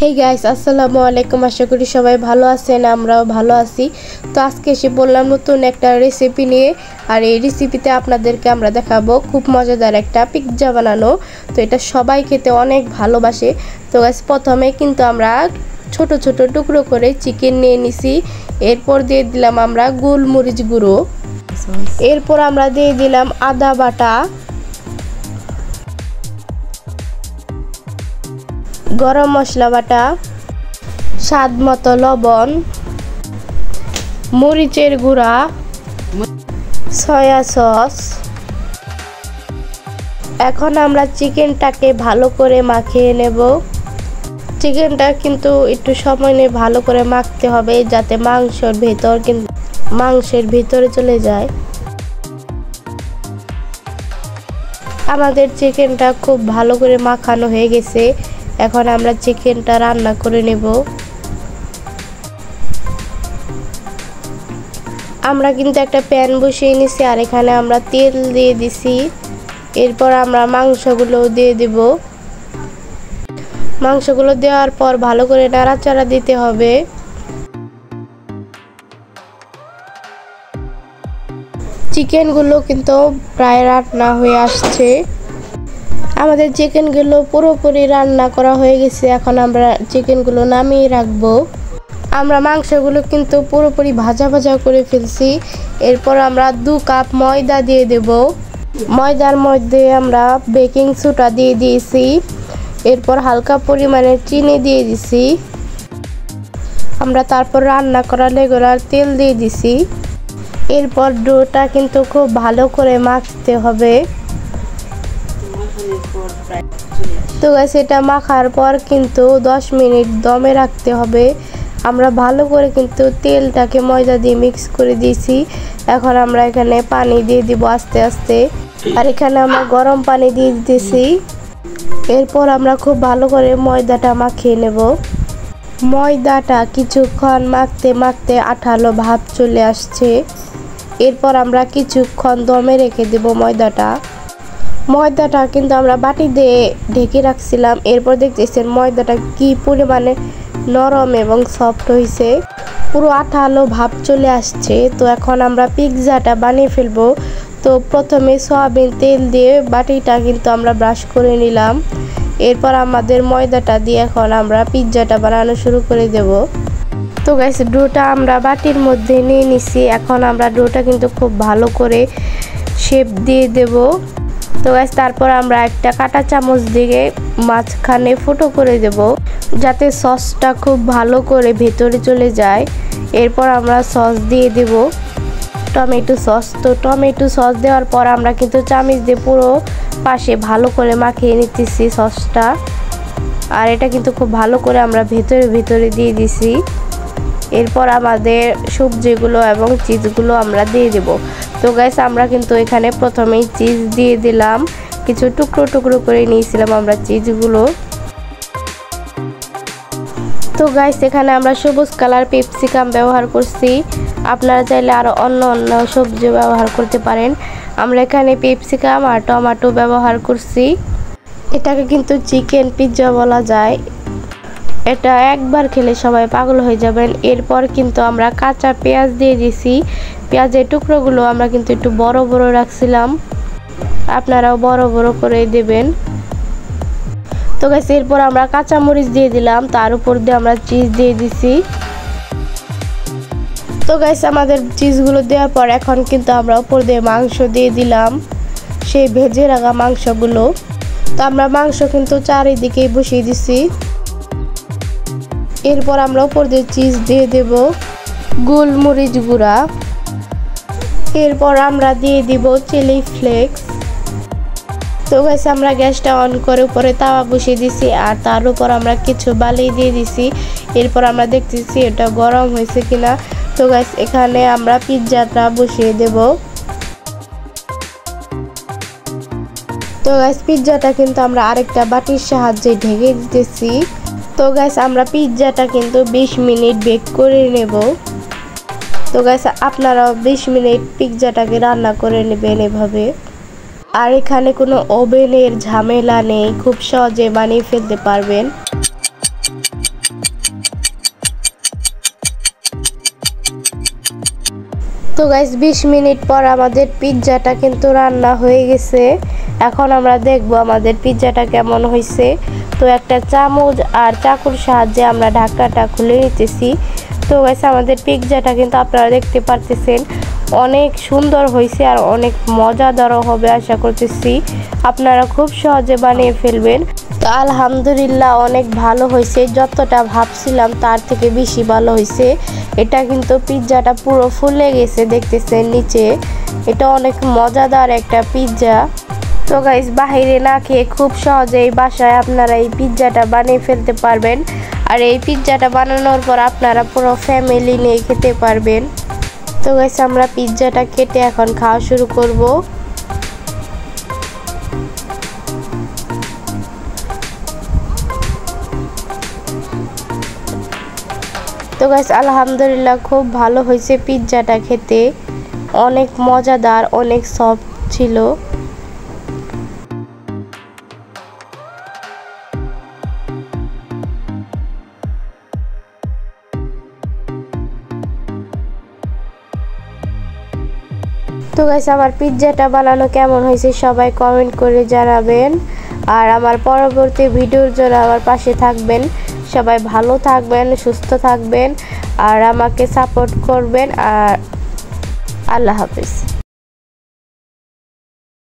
Hey guys, আসসালামু আলাইকুম। আশা করি সবাই ভালো আছেন, আমরাও ভালো আছি। তো আজকে এসে বললাম নতুন একটা রেসিপি নিয়ে। আর এই রেসিপিতে আপনাদেরকে আমরা দেখাবো খুব মজাদার একটা পিৎজা বানানো। তো এটা সবাই খেতে অনেক ভালোবাসে। তো গাইস, প্রথমে কিন্তু আমরা ছোট ছোট টুকরো করে চিকেন নিয়ে নিছি। এরপর দিয়ে দিলাম আমরা গোলমরিচ গুঁড়ো। এরপর আমরা দিয়ে দিলাম আদা বাটা, গরম মশলা বাটা, স্বাদ মতো লবণ, মরিচের গুঁড়া, সয়া সস। এখন আমরা চিকেনটাকে ভালো করে মাখিয়ে নেব। চিকেনটা কিন্তু একটু সময় নিয়ে ভালো করে মাখতে হবে, যাতে মাংসের ভিতরে চলে যায়। আমাদের চিকেনটা খুব ভালো করে মাখানো হয়ে গেছে। এখন আমরা চিকেনটা রান্না করে নেব। আমরা কিন্তু একটা প্যান বসিয়ে নিছি, আর এখানে আমরা তেল দিয়ে দিছি। এরপর আমরা মাংসগুলো দিয়ে দেব। মাংসগুলো দেওয়ার পর ভালো করে নাড়াচাড়া দিতে হবে। চিকেনগুলো কিন্তু প্রায় রান্না হয়ে আসছে। আমাদের চিকেনগুলো পুরোপুরি রান্না করা হয়ে গেছে। এখন আমরা চিকেনগুলো নামিয়ে রাখবো। আমরা মাংসগুলো কিন্তু পুরোপুরি ভাজা ভাজা করে ফেলছি। এরপর আমরা 2 কাপ ময়দা দিয়ে দেব। ময়দার মধ্যে আমরা বেকিং সোডা দিয়ে দিয়েছি। এরপর হালকা পরিমাণে চিনি দিয়ে দিছি। আমরা তারপর রান্না করা রেগুলার তেল দিয়ে দিছি। এরপর ডোটা কিন্তু খুব ভালো করে মাখতে হবে। তো গাইস, এটা মাখার পর কিন্তু 10 মিনিট দমে রাখতে হবে। আমরা ভালো করে কিন্তু তেলটাকে ময়দা দিয়ে মিক্স করে দিয়েছি। এখন আমরা এখানে পানি দিয়ে দিব আস্তে আস্তে। আর এখানে আমরা গরম পানি দিয়ে দিতেছি। এরপর আমরা খুব ভালো করে ময়দাটা মাখিয়ে নেব। ময়দাটা কিছুক্ষণ মাখতে মাখতে আঠালো ভাব চলে আসছে। এরপর আমরা কিছুক্ষণ দমে রেখে দেব ময়দাটা কিন্তু আমরা বাটি দিয়ে ঢেকে রাখছিলাম। এরপর দেখতেছেন ময়দাটা কি পরিমাণে নরম এবং সফট হয়েছে, পুরো আঠালো ভাব চলে আসছে। তো এখন আমরা পিৎজাটা বানিয়ে ফেলবো। তো প্রথমে সয়াবিন তেল দিয়ে বাটিটা কিন্তু আমরা ব্রাশ করে নিলাম। এরপর আমাদের ময়দাটা দিয়ে এখন আমরা পিৎজাটা বানানো শুরু করে দেব। তো গাইস, ডোটা আমরা বাটির মধ্যে নিয়ে নিছি। এখন আমরা ডোটা কিন্তু খুব ভালো করে শেপ দিয়ে দেব। তো গাইস, তারপর আমরা একটা কাঁটা চামচ দিয়ে মাঝখানে ফুটো করে দেব, যাতে সসটা খুব ভালো করে ভেতরে চলে যায়। এরপর আমরা সস দিয়ে দেব, টমেটো সস। তো টমেটো সস দেওয়ার পর আমরা কিন্তু চামচ দিয়ে পুরো পাশে ভালো করে মাখিয়ে নিতেছি সসটা। আর এটা কিন্তু খুব ভালো করে আমরা ভেতরে দিয়ে দিছি। এরপর আমাদের সবজিগুলো এবং চিজগুলো আমরা দিয়ে দেব। তো গাইস, আমরা কিন্তু এখানে প্রথমেই চিজ দিয়ে দিলাম। কিছু টুকরো টুকরো করে নিয়েছিলাম আমরা চিজগুলো। তো গাইস, এখানে আমরা সবুজ কালার ক্যাপসিকাম ব্যবহার করছি। আপনারা চাইলে আরও অন্য সবজি ব্যবহার করতে পারেন। আমরা এখানে ক্যাপসিকাম আর টমেটো ব্যবহার করছি। এটাকে কিন্তু চিকেন পিৎজা বলা যায়। এটা একবার খেলে সবাই পাগল হয়ে যাবেন। এরপর কিন্তু আমরা কাঁচা পেঁয়াজ দিয়ে দিছি। পেঁয়াজের টুকরোগুলো আমরা কিন্তু একটু বড় বড় রাখছিলাম, আপনারাও বড় বড় করে দেবেন। তো গাইস, এরপর আমরা কাঁচা মরিচ দিয়ে দিলাম, তার উপর দিয়ে আমরা চিজ দিয়ে দিছি। তো গাইস, আমাদের চিজগুলো দেওয়ার পর এখন কিন্তু আমরা উপর দিয়ে মাংস দিয়ে দিলাম, সেই ভেজে রাখা মাংসগুলো। তো আমরা মাংস কিন্তু চারিদিকেই বসিয়ে দিছি। এরপর আমরা উপর দিয়ে চিজ দিয়ে দেব, গোলমরিচ গুঁড়া। এরপর আমরা দিয়ে দিব চিলি ফ্লেক্স। তো গাইস, আমরা গ্যাসটা অন করে উপরে তাওয়া বসিয়ে দিছি, আর তার উপর আমরা কিছু বালি দিয়ে দিছি। এরপর আমরা দেখতেছি এটা গরম হয়েছে কিনা। তো গাইস, এখানে আমরা পিৎজাটা বসিয়ে দেব। তো গাইস, পিৎজাটা কিন্তু আমরা আরেকটা বাটির সাহায্যে ঢেকে দিতেছি। তো গাইস, আমরা পিৎজাটা কিন্তু 20 মিনিট বেক করে নেব। তো গাইস, আপনারাও 20 মিনিট পিৎজাটাকে রান্না করে নেবেন এভাবে। আর এখানে কোনো ওভেনের ঝামেলা নেই, খুব সহজে বানিয়ে ফেলতে পারবেন। তো গাইস 20 মিনিট পর আমাদের পিৎজাটা কিন্তু রান্না হয়ে গেছে। এখন আমরা দেখব আমাদের পিৎজাটা কেমন হয়েছে। তো একটা চামচ আর চাকুর সাহায্যে আমরা ঢাকনাটা খুলে নিতেছি। তো গাইস আমাদের পিৎজাটা কিন্তু আপনারা দেখতে পারতেছেন অনেক সুন্দর হয়েছে আর অনেক মজাদারও হবে আশা করতেছি। আপনারা খুব সহজে বানিয়ে ফেলবেন। তো আলহামদুলিল্লাহ অনেক ভালো হয়েছে, যতটা ভাবছিলাম তার থেকে বেশি ভালো হয়েছে। এটা কিন্তু পিৎজাটা পুরো ফুলে গেছে দেখতেছেন নিচে। এটা অনেক মজাদার একটা পিৎজা। তো গাইস বাইরে না খেয়ে খুব সহজেই বাসায় আপনারা এই পিৎজাটা বানিয়ে ফেলতে পারবেন। আর এই পিৎজাটা বানানোর পর আপনারা পুরো ফ্যামিলি নিয়ে খেতে পারবেন। তো গাইস আমরা পিৎজাটা কেটে এখন খাওয়া শুরু করব। তো গাইস আলহামদুলিল্লাহ খুব ভালো হয়েছে পিৎজাটা খেতে, অনেক মজাদার, অনেক সফট ছিল। তো গাইস আমার পিৎজাটা বানানো কেমন হয়েছে সবাই কমেন্ট করে জানাবেন। আর আমার পরবর্তী ভিডিওর জন্য আমার পাশে থাকবেন। সবাই ভালো থাকবেন, সুস্থ থাকবেন আর আমাকে সাপোর্ট করবেন। আর আল্লাহ হাফেজ।